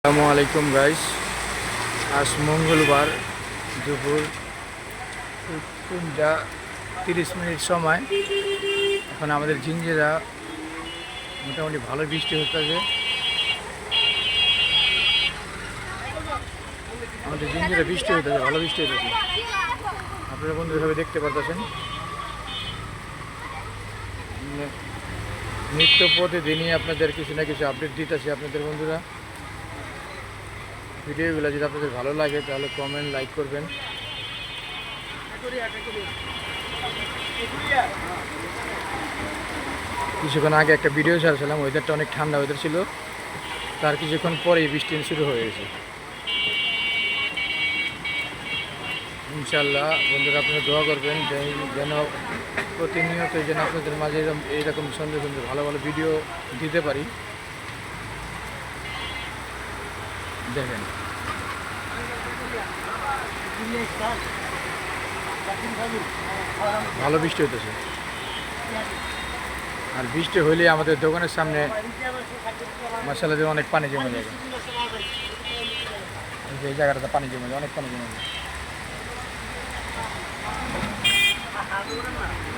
আসসালামু আলাইকুম গাইস। আজ মঙ্গলবার দুপুর 3:30 সময়। এখন আমাদের জিঞ্জিরা মোটামুটি ভালো বৃষ্টি হচ্ছে। আমাদের জিঞ্জিরা বৃষ্টি হইতেছে, ভালো বৃষ্টি হইতেছে। আপনারা বন্ধুরা সবাই দেখতে পারতেছেন। নিত্য প্রতিদিনই আপনাদের কিছু না কিছু আপডেট দিতেছি আপনাদের বন্ধুরা। ভিডিওগুলো যদি আপনাদের ভালো লাগে তাহলে কমেন্ট লাইক করবেন। কিছুক্ষণ আগে একটা ভিডিও ছাড়ছিলাম, ওয়েদারটা অনেক ঠান্ডা ওয়েদার ছিল, তার কিছুক্ষণ পরেই বৃষ্টি শুরু হয়ে গেছে। ইনশাল্লাহ বন্ধুরা আপনারা দোয়া করবেন যেন প্রতিনিয়ত যেন আপনাদের মাঝে এইরকম সুন্দর সুন্দর ভালো ভালো ভিডিও দিতে পারি। দেখেন ভালো বৃষ্টি হইতেছে, আর বৃষ্টি হইলে আমাদের দোকানের সামনে মাশাআল্লাহ দিয়ে অনেক পানি জমে যাবে। এই জায়গাটাতে পানি জমে যায়, অনেক পানি জমে যায়।